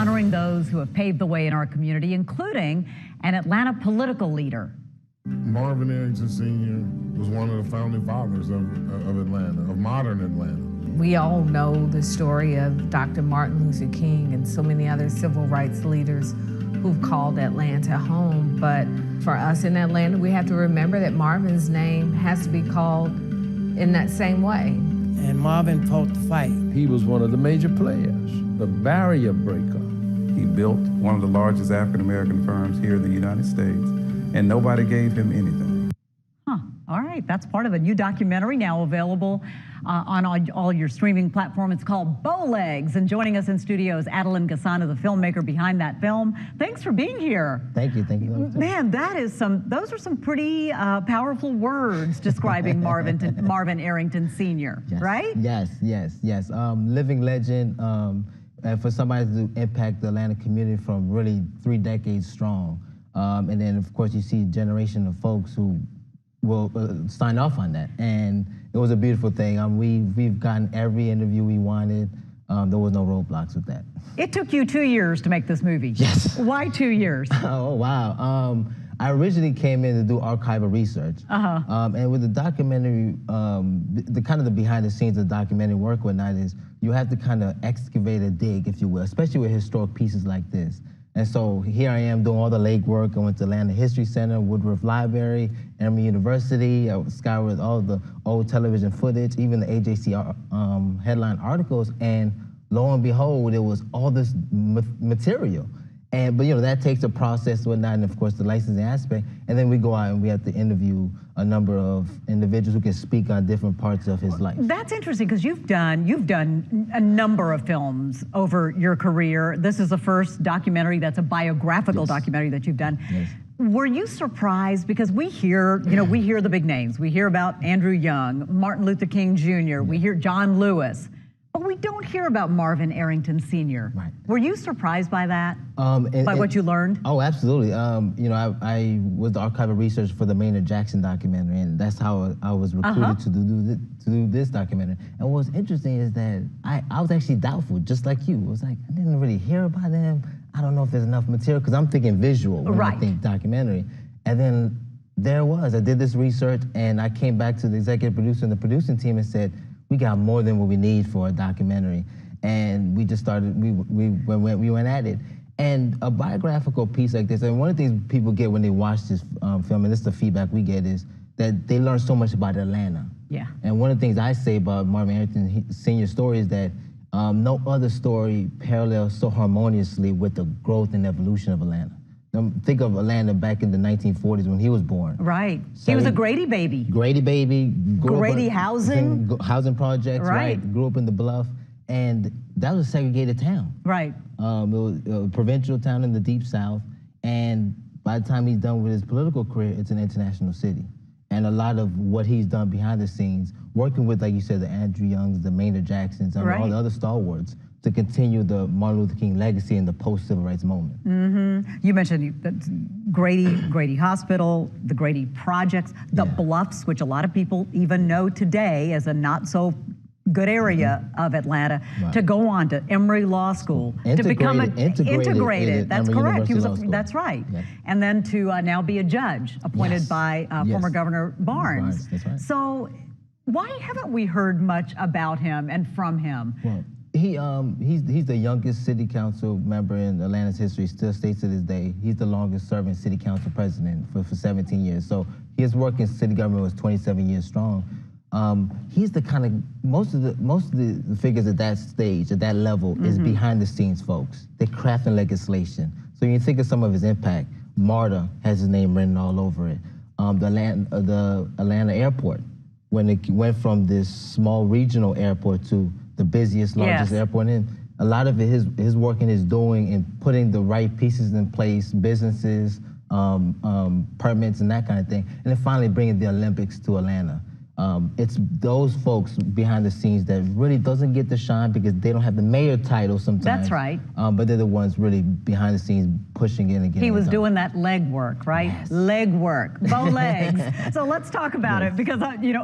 honoring those who have paved the way in our community, including an Atlanta political leader. Marvin Arrington Sr. was one of the founding fathers of Atlanta, of modern Atlanta. We all know the story of Dr. Martin Luther King and so many other civil rights leaders who've called Atlanta home. But for us in Atlanta, we have to remember that Marvin's name has to be called in that same way. And Marvin fought the fight. He was one of the major players, the barrier breaker. He built one of the largest African-American firms here in the United States, and nobody gave him anything. Huh, all right, that's part of a new documentary now available on all your streaming platforms. It's called Bowlegs, and joining us in studio is Adelin Gasana, the filmmaker behind that film. Thanks for being here. Thank you. Man, those are some pretty powerful words describing Marvin Arrington Sr., yes. right? Yes. Living legend, and for somebody to impact the Atlanta community from really 3 decades strong. And then, of course, you see a generation of folks who will sign off on that. And it was a beautiful thing. We've gotten every interview we wanted. There was no roadblocks with that. It took you 2 years to make this movie. Yes. Why 2 years? Oh, wow. I originally came in to do archival research. And with the documentary, the kind of the behind the scenes of the documentary work whatnot is you have to kind of excavate a dig, if you will, especially with historic pieces like this. And so here I am doing all the legwork. I went to Atlanta History Center, Woodruff Library, Emory University. I scoured all the old television footage, even the AJC headline articles, and lo and behold, it was all this material. But that takes a process and whatnot, and of course the licensing aspect. And then we go out and we have to interview a number of individuals who can speak on different parts of his life. That's interesting because you've done a number of films over your career. This is the first documentary that's a biographical documentary that you've done. Yes. Were you surprised? Because we hear, we hear the big names. We hear about Andrew Young, Martin Luther King Jr., we hear John Lewis. But we don't hear about Marvin Arrington Sr. Right. Were you surprised by that? By what you learned? Oh, absolutely. I was the archival researcher for the Maynard Jackson documentary, and that's how I was recruited to do this documentary. And what's interesting is that I was actually doubtful, just like you. It was like, I didn't really hear about him. I don't know if there's enough material, because I'm thinking visual when I think documentary. And then there it was. I did this research, and I came back to the executive producer and the producing team and said, we got more than what we need for a documentary. And we just started, we went at it. And a biographical piece like this, and one of the things people get when they watch this film, and this is the feedback we get, is that they learn so much about Atlanta. Yeah. And one of the things I say about Marvin Arrington Sr.'s story is that no other story parallels so harmoniously with the growth and evolution of Atlanta. Think of Atlanta back in the 1940s when he was born. Right. He was a Grady baby. Grady baby. Grady housing. Housing projects, right. Grew up in the Bluff. And that was a segregated town. Right. It was a provincial town in the Deep South. And by the time he's done with his political career, it's an international city. And a lot of what he's done behind the scenes, working with, like you said, the Andrew Youngs, the Maynard Jacksons, and all the other stalwarts, to continue the Martin Luther King legacy in the post-civil rights moment. You mentioned Grady Hospital, the Grady Projects, the Bluffs, which a lot of people even know today as a not so good area of Atlanta, to go on to Emory Law School, to become integrated. That's correct. That's right. Yes. And then to now be a judge appointed by former Governor Barnes. That's right. So why haven't we heard much about him and from him? Well, he's the youngest city council member in Atlanta's history, still stays to this day. He's the longest serving city council president for 17 years. So his work in city government was 27 years strong. He's the kind of, most of the figures at that stage, at that level, is behind the scenes folks. They're crafting legislation. So you think of some of his impact. MARTA has his name written all over it. The Atlanta airport, when it went from this small regional airport to the busiest, largest airport in, a lot of it, his work and his doing in putting the right pieces in place, businesses, permits and that kind of thing, and then finally bringing the Olympics to Atlanta. It's those folks behind the scenes that really doesn't get the shine because they don't have the mayor title sometimes. That's right. But they're the ones really behind the scenes pushing in and getting He was it done. doing that leg work, right? Yes. Leg work, bow legs. So let's talk about it because,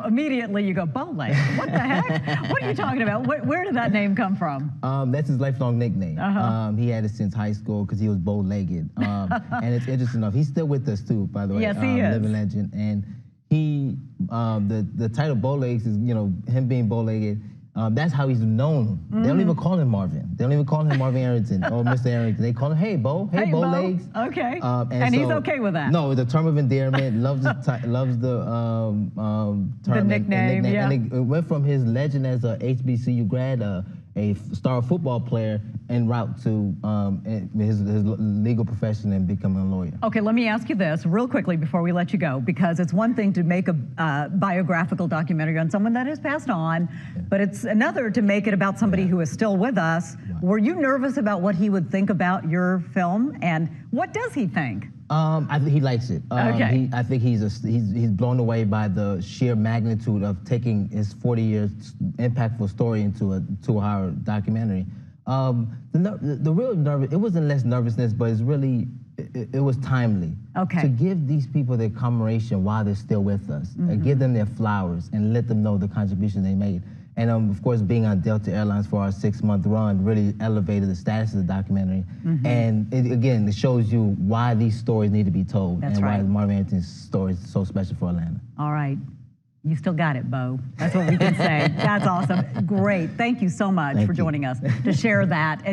immediately you go, bow legs, what the heck? What are you talking about? Where did that name come from? That's his lifelong nickname. He had it since high school because he was bow-legged. And it's interesting enough, he's still with us too, by the way. Yes, he is. Living legend. And he, the title bow legs is, him being bow-legged, that's how he's known. They don't even call him Marvin. They don't even call him Marvin Arrington or Mr. Arrington. They call him, hey, Bo. Hey, Bo legs. Okay. And he's okay with that. No, it's a term of endearment. Loves the term. Nickname, yeah. And it went from his legend as a HBCU grad, a star football player, en route to his legal profession and becoming a lawyer. Okay, let me ask you this real quickly before we let you go, because it's one thing to make a biographical documentary on someone that has passed on, but it's another to make it about somebody who is still with us. Were you nervous about what he would think about your film, and what does he think? I think he likes it. Okay. I think he's blown away by the sheer magnitude of taking his 40 years impactful story into a 2-hour documentary. The real nervous, it wasn't less nervousness, but it's really, it was timely. Okay. To give these people their commemoration while they're still with us, and give them their flowers and let them know the contribution they made. And of course, being on Delta Airlines for our 6-month run really elevated the status of the documentary. And again, it shows you why these stories need to be told. That's and right. why Marvin Arrington's story is so special for Atlanta. All right. You still got it, Bo. That's what we can say. That's awesome. Great. Thank you so much for joining us to share that.